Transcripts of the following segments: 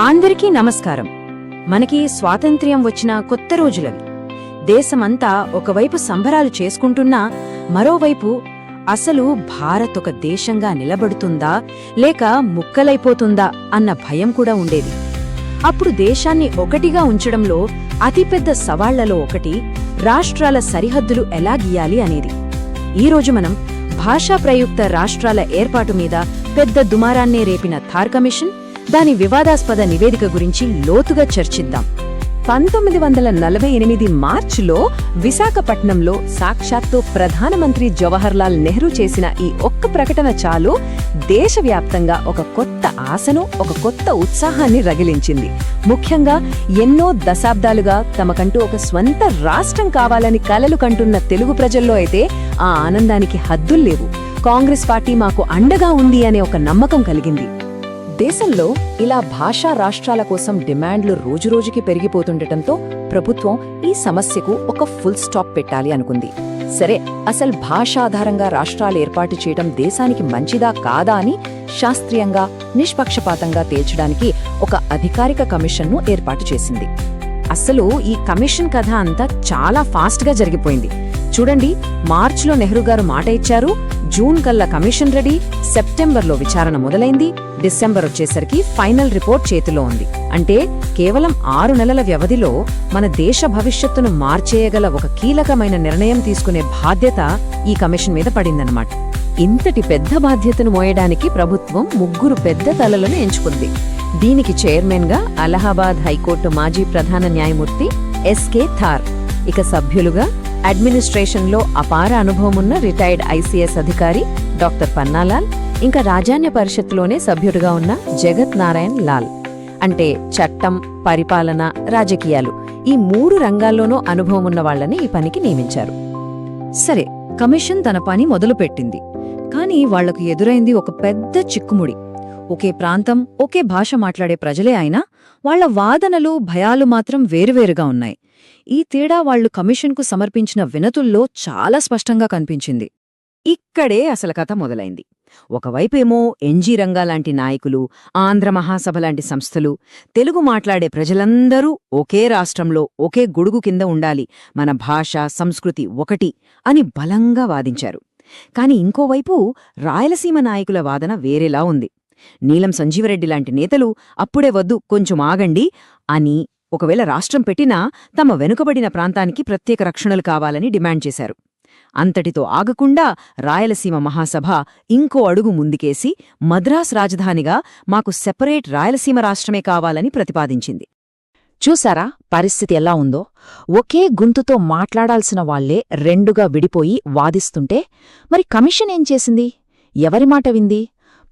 అందరికీ నమస్కారం. మనకి స్వాతంత్ర్యం వచ్చిన కొత్త రోజులవి. దేశమంతా ఒకవైపు సంబరాలు చేసుకుంటున్నా మరోవైపు అసలు భారత్ ఒక దేశంగా నిలబడుతుందా లేక ముక్కలైపోతుందా అన్న భయం కూడా ఉండేది. అప్పుడు దేశాన్ని ఒకటిగా ఉంచడంలో అతిపెద్ద సవాళ్లలో ఒకటి రాష్ట్రాల సరిహద్దులు ఎలా గీయాలి అనేది. ఈరోజు మనం భాషా ప్రయుక్త రాష్ట్రాల ఏర్పాటు మీద పెద్ద దుమారాన్నే రేపిన థార్ కమిషన్, దాని వివాదాస్పద నివేదిక గురించి లోతుగా చర్చిద్దాం. 1948 మార్చిలో విశాఖపట్నంలో సాక్షాత్తు ప్రధానమంత్రి జవహర్లాల్ నెహ్రూ చేసిన ఈ ఒక్క ప్రకటన చాలు దేశవ్యాప్తంగా ఒక కొత్త ఆశను, ఒక కొత్త ఉత్సాహాన్ని రగిలించింది. ముఖ్యంగా ఎన్నో దశాబ్దాలుగా తమకంటూ ఒక స్వంత రాష్ట్రం కావాలని కలలు కంటున్న తెలుగు ప్రజల్లో అయితే ఆ ఆనందానికి హద్దుల్లేవు. కాంగ్రెస్ పార్టీ మాకు అండగా ఉంది అనే ఒక నమ్మకం కలిగింది. దేశంలో ఇలా భాషా రాష్ట్రాల కోసం డిమాండ్లు రోజురోజుకి పెరిగిపోతుండటంతో ప్రభుత్వం ఈ సమస్యకు ఒక ఫుల్ స్టాప్ పెట్టాలి అనుకుంది. సరే, అసలు భాషాధారంగా రాష్ట్రాలు ఏర్పాటు చేయడం దేశానికి మంచిదా కాదా అని శాస్త్రీయంగా, నిష్పక్షపాతంగా తేల్చడానికి ఒక అధికారిక కమిషన్ను ఏర్పాటు చేసింది. అసలు ఈ కమిషన్ కథ అంతా చాలా ఫాస్ట్గా జరిగిపోయింది. చూడండి, మార్చిలో నెహ్రూ గారు మాట ఇచ్చారు, జూన్ కల్లా కమిషన్ రెడీ, సెప్టెంబర్లో విచారణ మొదలైంది, డిసెంబర్ వచ్చేసరికి ఫైనల్ రిపోర్ట్ చేతిలో ఉంది. అంటే కేవలం 6 నెలల వ్యవధిలో మన దేశ భవిష్యత్తును మార్చేయగల ఒక కీలకమైన నిర్ణయం తీసుకునే బాధ్యత ఈ కమిషన్ మీద పడిందన్నమాట. ఇంతటి పెద్ద బాధ్యతను మోయడానికి ప్రభుత్వం 3 పెద్ద తలలను ఎంచుకుంది. దీనికి చైర్మన్గా అలహాబాద్ హైకోర్టు మాజీ ప్రధాన న్యాయమూర్తి ఎస్కే థార్, ఇక సభ్యులుగా అడ్మినిస్ట్రేషన్లో అపార అనుభవమున్న రిటైర్డ్ ఐసీఎస్ అధికారి డాక్టర్ పన్నాలాల్, ఇంకా రాజ్యాంగ పరిషత్లోనే సభ్యుడిగా ఉన్న జగత్ నారాయణ్ లాల్. అంటే చట్టం, పరిపాలన, రాజకీయాలు ఈ 3 రంగాల్లోనూ అనుభవమున్న వాళ్లని ఈ పనికి నియమించారు. సరే, కమిషన్ తన పని మొదలుపెట్టింది. కానీ వాళ్లకు ఎదురైంది ఒక పెద్ద చిక్కుముడి. ఒకే ప్రాంతం, ఒకే భాష మాట్లాడే ప్రజలే అయినా వాళ్ల వాదనలు, భయాలు మాత్రం వేరువేరుగా ఉన్నాయి. ఈ తేడా వాళ్లు కమిషన్కు సమర్పించిన వినతుల్లో చాలా స్పష్టంగా కనిపించింది. ఇక్కడే అసలు కథ మొదలైంది. ఒకవైపేమో ఎన్జీ రంగా లాంటి నాయకులు, ఆంధ్ర మహాసభ లాంటి సంస్థలు, తెలుగు మాట్లాడే ప్రజలందరూ ఒకే రాష్ట్రంలో ఒకే గొడుగు కింద ఉండాలి, మన భాష, సంస్కృతి ఒకటి అని బలంగా వాదించారు. కాని ఇంకోవైపు రాయలసీమ నాయకుల వాదన వేరేలా ఉంది. నీలం సంజీవరెడ్డి లాంటి నేతలు అప్పుడే వద్దు, కొంచెం ఆగండి అని, ఒకవేళ రాష్ట్రం పెట్టినా తమ వెనుకబడిన ప్రాంతానికి ప్రత్యేక రక్షణలు కావాలని డిమాండ్ చేశారు. అంతటితో ఆగకుండా రాయలసీమ మహాసభ ఇంకో అడుగు ముందుకేసి మద్రాస్ రాజధానిగా మాకు సెపరేట్ రాయలసీమ రాష్ట్రమే కావాలని ప్రతిపాదించింది. చూసారా పరిస్థితి ఎలా ఉందో? ఒకే గొంతుతో మాట్లాడాల్సిన వాళ్లే రెండుగా విడిపోయి వాదిస్తుంటే మరి కమిషన్ ఏం చేసింది? ఎవరి మాట వింది?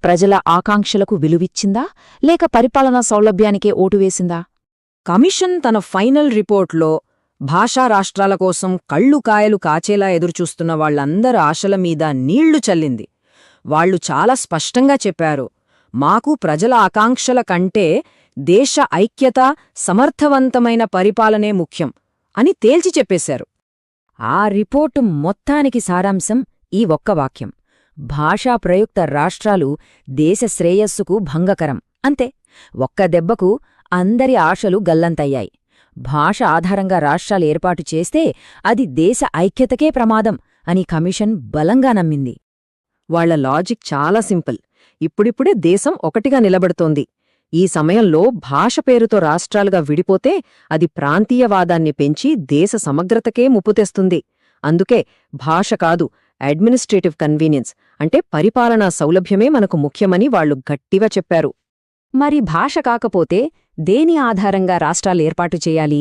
ప్రజల ఆకాంక్షలకు విలువిచ్చిందా లేక పరిపాలనా సౌలభ్యానికే ఓటు వేసిందా? కమిషన్ తన ఫైనల్ రిపోర్ట్లో భాషా రాష్ట్రాల కోసం కళ్ళు కాయలు కాచేలా ఎదురుచూస్తున్న వాళ్లందరి ఆశల మీద నీళ్లు చల్లింది. వాళ్లు చాలా స్పష్టంగా చెప్పారు, మాకు ప్రజల ఆకాంక్షల కంటే దేశ ఐక్యత, సమర్థవంతమైన పరిపాలనే ముఖ్యం అని తేల్చి చెప్పేశారు. ఆ రిపోర్టు మొత్తానికి సారాంశం ఈ ఒక్క వాక్యం: భాషా ప్రయుక్త రాష్ట్రాలు దేశ శ్రేయస్సుకు భంగకరం. అంతే. ఒక్క దెబ్బకు అందరి ఆశలు గల్లంతయ్యాయి. భాష ఆధారంగా రాష్ట్రాలు ఏర్పాటు చేస్తే అది దేశ ఐక్యతకే ప్రమాదం అని కమిషన్ బలంగా నమ్మింది. వాళ్ల లాజిక్ చాలా సింపుల్. ఇప్పుడిప్పుడే దేశం ఒకటిగా నిలబడుతోంది. ఈ సమయంలో భాష పేరుతో రాష్ట్రాలుగా విడిపోతే అది ప్రాంతీయవాదాన్ని పెంచి దేశ సమగ్రతకే ముప్పు తెస్తుంది. అందుకే భాష కాదు, అడ్మినిస్ట్రేటివ్ కన్వీనియన్స్ అంటే పరిపాలనా సౌలభ్యమే మనకు ముఖ్యమని వాళ్లు గట్టిగా చెప్పారు. మరి భాష కాకపోతే దేని ఆధారంగా రాష్ట్రాలు ఏర్పాటు చేయాలి?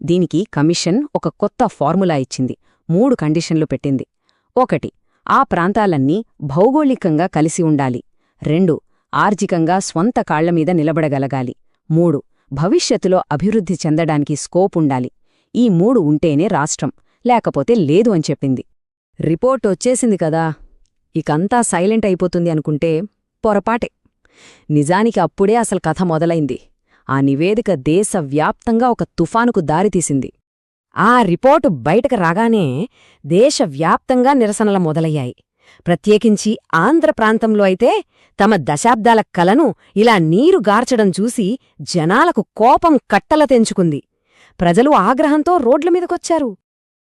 దీనికి కమిషన్ ఒక కొత్త ఫార్ములా ఇచ్చింది. 3 కండిషన్లు పెట్టింది. 1. ఆ ప్రాంతాలన్నీ భౌగోళికంగా కలిసి ఉండాలి. 2. ఆర్థికంగా స్వంత కాళ్లమీద నిలబడగలగాలి. 3. భవిష్యత్తులో అభివృద్ధి చెందడానికి స్కోప్ ఉండాలి. ఈ 3 ఉంటేనే రాష్ట్రం, లేకపోతే లేదు అని చెప్పింది. రిపోర్ట్ వచ్చేసింది కదా, ఇకంతా సైలెంట్ అయిపోతుంది అనుకుంటే పొరపాటే. నిజానికి అప్పుడే అసలు కథ మొదలైంది. ఆ నివేదిక దేశవ్యాప్తంగా ఒక తుఫానుకు దారితీసింది. ఆ రిపోర్టు బయటకు రాగానే దేశవ్యాప్తంగా నిరసనలు మొదలయ్యాయి. ప్రత్యేకించి ఆంధ్ర ప్రాంతంలో అయితే తమ దశాబ్దాల కలను ఇలా నీరు గార్చడం చూసి జనాలకు కోపం కట్టల తెంచుకుంది. ప్రజలు ఆగ్రహంతో రోడ్ల మీదకొచ్చారు.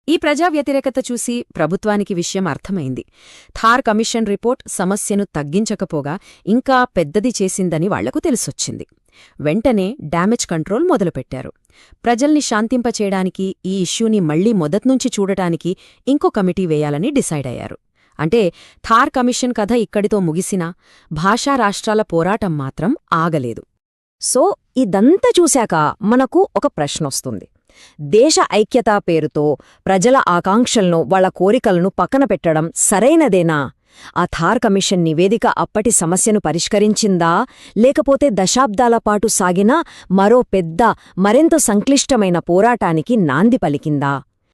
ఈ ప్రజా వ్యతిరేకత చూసి ప్రభుత్వానికి విషయం అర్థమైంది. థార్ కమిషన్ రిపోర్ట్ సమస్యను తగ్గించకపోగా ఇంకా పెద్దది చేసిందని వాళ్లకు తెలిసొచ్చింది. వెంటనే డ్యామేజ్ కంట్రోల్ మొదలుపెట్టారు. ప్రజల్ని శాంతింపచేయడానికి, ఈ ఇష్యూని మళ్లీ మొదట్నుంచి చూడటానికి ఇంకో కమిటీ వేయాలని డిసైడ్ అయ్యారు. అంటే థార్ కమిషన్ కథ ఇక్కడితో ముగిసినా భాషా రాష్ట్రాల పోరాటం మాత్రం ఆగలేదు. సో ఇదంతా చూశాక మనకు ఒక ప్రశ్నొస్తుంది. దేశ ఐక్యతా పేరుతో ప్రజల ఆకాంక్షలను, వాళ్ల కోరికలను పక్కన పెట్టడం సరైనదేనా? ఆ థార్ కమిషన్ నివేదిక అప్పటి సమస్యను పరిష్కరించిందా, లేకపోతే దశాబ్దాల పాటు సాగిన మరో పెద్ద, మరెంతో సంక్లిష్టమైన పోరాటానికి నాంది పలికిందా?